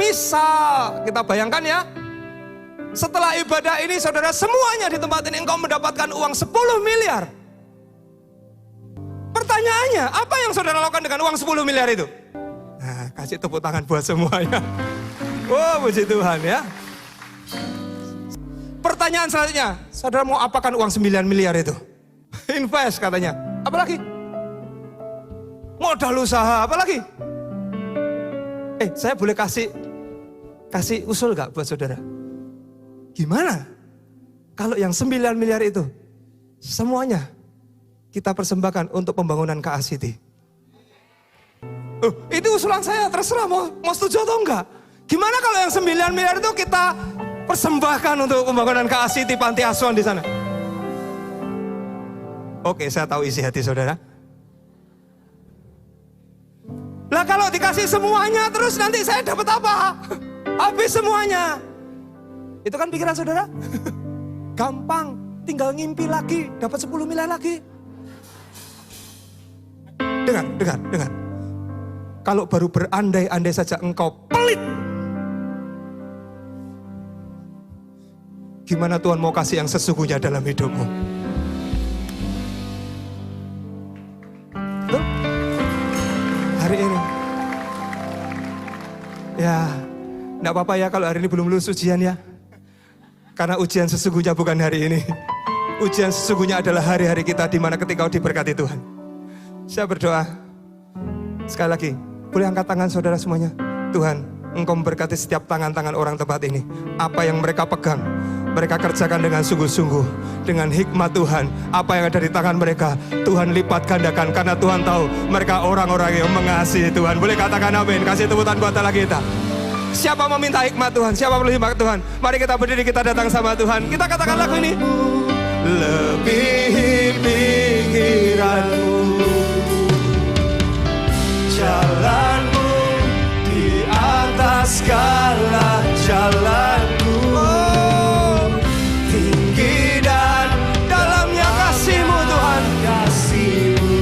Misal, kita bayangkan ya, setelah ibadah ini saudara, semuanya di tempat ini engkau mendapatkan uang 10 miliar. Pertanyaannya, apa yang saudara lakukan dengan uang 10 miliar itu? Nah, kasih tepuk tangan buat semuanya. Oh, puji Tuhan ya. Pertanyaan selanjutnya, saudara mau apakan uang 9 miliar itu? Invest katanya. Apalagi? Modal usaha, apalagi? Saya boleh kasih usul gak buat saudara? Gimana kalau yang 9 miliar itu semuanya kita persembahkan untuk pembangunan KA City? Itu usulan saya, terserah mau setuju atau enggak. Gimana kalau yang 9 miliar itu kita persembahkan untuk pembangunan KA City Panti Asuhan di sana? Oke, saya tahu isi hati saudara. Lah kalau dikasih semuanya terus nanti saya dapat apa? Habis semuanya. Itu kan pikiran saudara? Gampang, tinggal ngimpi lagi, dapat 10 miliar lagi. Dengar. Kalau baru berandai-andai saja engkau pelit, gimana Tuhan mau kasih yang sesungguhnya dalam hidupmu? Tuh, hari ini. Ya, enggak apa-apa ya kalau hari ini belum lulus ujian ya. Karena ujian sesungguhnya bukan hari ini. Ujian sesungguhnya adalah hari-hari kita di mana ketika kau diberkati Tuhan. Saya berdoa, sekali lagi, boleh angkat tangan saudara semuanya. Tuhan, Engkau memberkati setiap tangan-tangan orang tempat ini. Apa yang mereka pegang, mereka kerjakan dengan sungguh-sungguh, dengan hikmat Tuhan. Apa yang ada di tangan mereka, Tuhan lipat gandakan. Karena Tuhan tahu mereka orang-orang yang mengasihi Tuhan. Boleh katakan amin, kasih tepuk tangan buat Allah kita. Siapa meminta hikmat Tuhan? Siapa perlu hikmat Tuhan? Mari kita berdiri, kita datang sama Tuhan. Kita katakan lagu ini. Lebih pikiranmu, jalanmu di atas segala jalanku. Oh, tinggi dan dalamnya kasih-Mu Tuhan. Kasih-Mu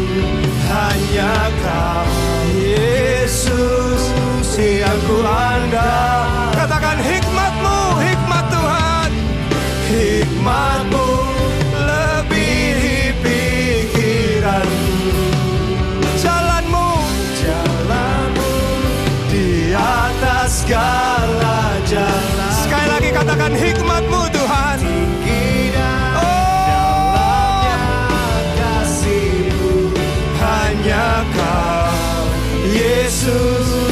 hanya Kau, Yesus, yang ku andal. Katakan hikmat-Mu, hikmat Tuhan. Hikmat-Mu lebih pikiranmu. Jalanmu di atas segala jalan. Sekali lagi katakan hikmat-Mu Tuhan. Oh, kasih-Mu hanya Kau, Yesus.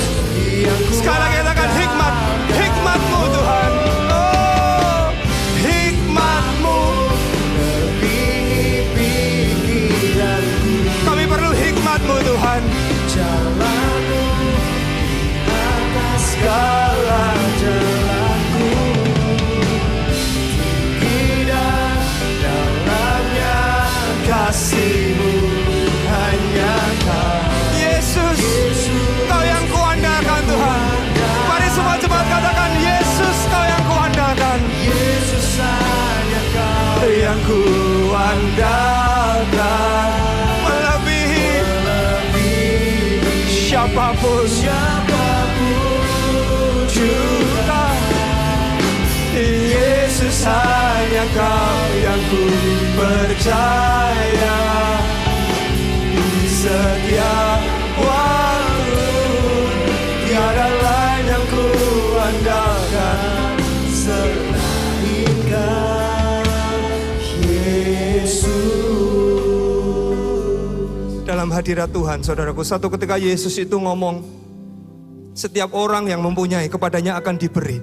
Sekali lagi katakan hikmat, hikmat-Mu Tuhan. Oh, hikmat-Mu lebih pikiranku. Kami perlu hikmat-Mu Tuhan. Jalanmu atas segala jalanku. Tinggi dan dalamnya kasih-Mu hanya Kau, Yesus. Kau yang kuandalkan Tuhan. Mari semua cepat katakan Yesus, Kau yang kuandalkan. Yesus hanya Kau yang kuandalkan. Melebihi siapapun juga. Yesus hanya Kau yang ku percaya. Setiap waktu tiada lain yang ku andalkan selain Kau, Yesus. Dalam hadirat Tuhan, saudaraku, satu ketika Yesus itu ngomong, setiap orang yang mempunyai kepadanya akan diberi.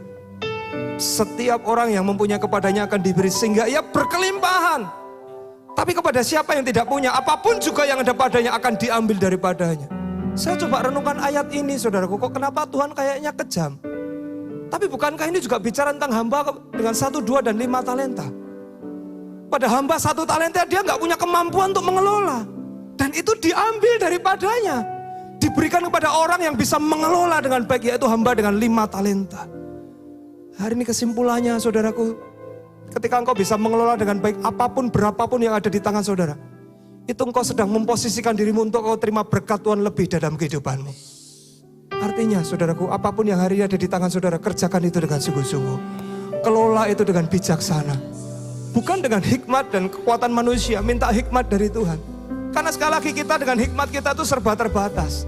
Setiap orang yang mempunyai kepadanya akan diberi, sehingga ia berkelimpahan. Tapi kepada siapa yang tidak punya, apapun juga yang ada padanya akan diambil daripadanya. Saya coba renungkan ayat ini, saudaraku, kok kenapa Tuhan kayaknya kejam? Tapi bukankah ini juga bicara tentang hamba dengan 1, 2, dan 5 talenta? Pada hamba 1 talenta, dia nggak punya kemampuan untuk mengelola. Dan itu diambil daripadanya. Diberikan kepada orang yang bisa mengelola dengan baik, yaitu hamba dengan 5 talenta. Hari ini kesimpulannya, saudaraku, ketika engkau bisa mengelola dengan baik apapun berapapun yang ada di tangan saudara, itu engkau sedang memposisikan dirimu untuk kau terima berkat Tuhan lebih dalam kehidupanmu. Artinya saudaraku, apapun yang hari ini ada di tangan saudara, kerjakan itu dengan sungguh-sungguh. Kelola itu dengan bijaksana. Bukan dengan hikmat dan kekuatan manusia, minta hikmat dari Tuhan. Karena sekali lagi kita dengan hikmat kita itu serba terbatas.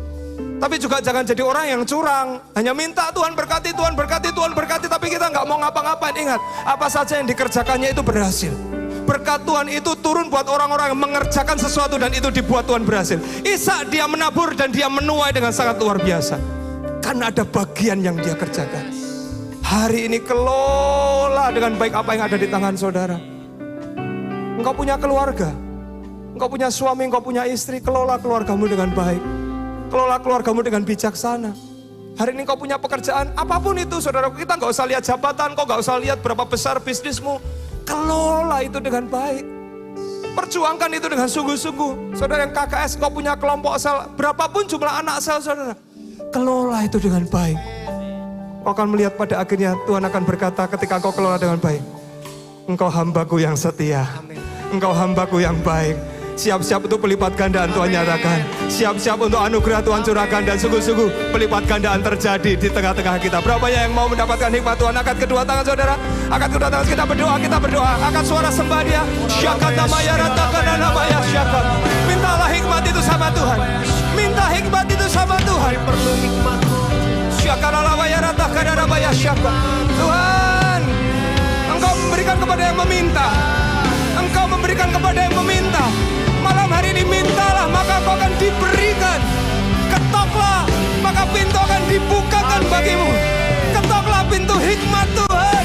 Tapi juga jangan jadi orang yang curang. Hanya minta Tuhan berkati, Tuhan berkati, Tuhan berkati. Tapi kita nggak mau ngapa-ngapain. Ingat, apa saja yang dikerjakannya itu berhasil. Berkat Tuhan itu turun buat orang-orang yang mengerjakan sesuatu dan itu dibuat Tuhan berhasil. Ishak dia menabur dan dia menuai dengan sangat luar biasa. Karena ada bagian yang dia kerjakan. Hari ini kelola dengan baik apa yang ada di tangan saudara. Engkau punya keluarga, engkau punya suami, engkau punya istri, kelola keluargamu dengan baik. Kelola keluargamu dengan bijaksana. Hari ini engkau punya pekerjaan, apapun itu saudara, kita gak usah lihat jabatan, kau gak usah lihat berapa besar bisnismu. Kelola itu dengan baik. Perjuangkan itu dengan sungguh-sungguh. Saudara yang KKS, kau punya kelompok sel, berapapun jumlah anak sel saudara. Kelola itu dengan baik. Kau akan melihat pada akhirnya Tuhan akan berkata ketika kau kelola dengan baik. Engkau hambaku yang setia. Engkau hambaku yang baik. Siap-siap untuk pelipat gandaan Tuhan nyatakan. Siap-siap untuk anugerah Tuhan curahkan. Dan sungguh-sungguh pelipat gandaan terjadi di tengah-tengah kita. Berapa yang mau mendapatkan hikmat Tuhan? Angkat kedua tangan saudara. Angkat kedua tangan, kita berdoa. Angkat suara sembah dia. Syakat namanya, ratakan namanya syakat. Mintalah hikmat itu sama Tuhan. Minta hikmat itu sama Tuhan. Perlu hikmat-Mu. Syakat namanya, ratakan namanya syakat. Tuhan, Engkau memberikan kepada yang meminta. Engkau memberikan kepada yang meminta. Malam hari ini mintalah, maka kau akan diberikan. Ketoklah, maka pintu akan dibukakan bagimu. Ketoklah pintu hikmat Tuhan.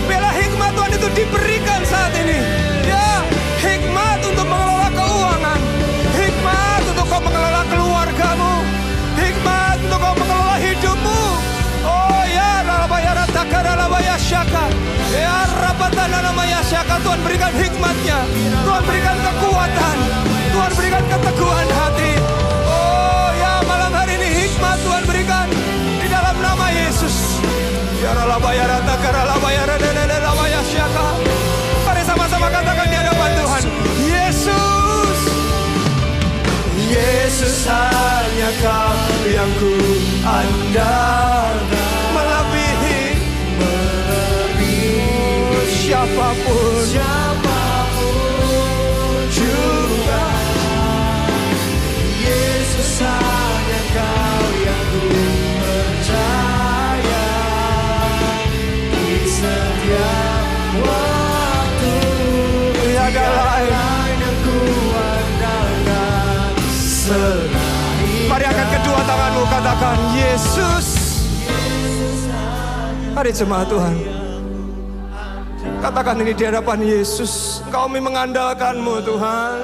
Biarlah hikmat Tuhan itu diberikan saat ini. Ya, hikmat untuk mengelola keuangan. Hikmat untuk kau mengelola keluargamu. Hikmat untuk kau mengelola hidupmu. Oh ya, lalabaya ratakara lalabaya syaka. Ya, rabatana namanya syaka. Tuhan berikan hikmatnya. Tuhan berikan kekuatan. Tuhan berikan keteguhan hati. Oh ya, malam hari ini hikmat Tuhan berikan di dalam nama Yesus. Ya lalabaya ratakara lalabaya lalabaya syaka. Mari sama-sama katakan di hadapan Tuhan. Yesus. Yesus hanya Kau yang ku andalkan. Melebihi siapapun juga. Yesus hanya Kau yang ku percaya. Di setiap waktu tiada lain yang ku andalkan selain. Mari angkat kedua tanganmu, katakan Yesus. Mari jemaat Tuhan, katakan ini di hadapan Yesus. Kami mengandalkan-Mu Tuhan.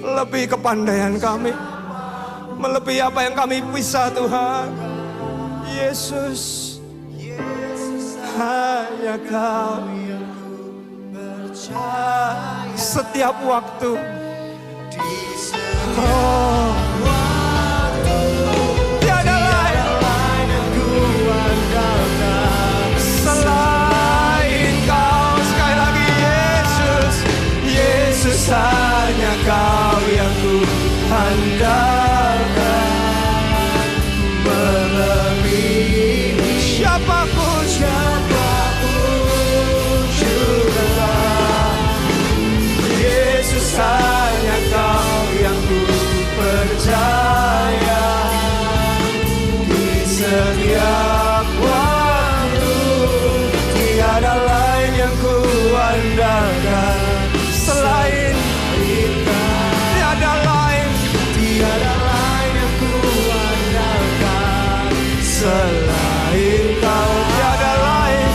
Lebih kepandaian kami, melebihi apa yang kami bisa Tuhan. Yesus, hanya Kau yang ku percaya. Setiap waktu, oh, tiada lain yang ku andalkan selain Kau. Sekali lagi Yesus. Yesus hanya Kau yang ku andalkan. Melebihi siapapun juga. Yesus hanya Kau yang ku percaya. Di setiap waktu tiada lain yang ku andalkan selain tiada lain yang ku andalkan selain Kau. Tiada lain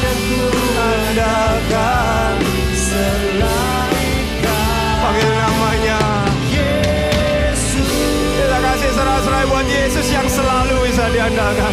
yang ku andalkan selain Kau. Panggil namanya Yesus. Kita kasih serai-serai buat Yesus yang selalu bisa diandalkan.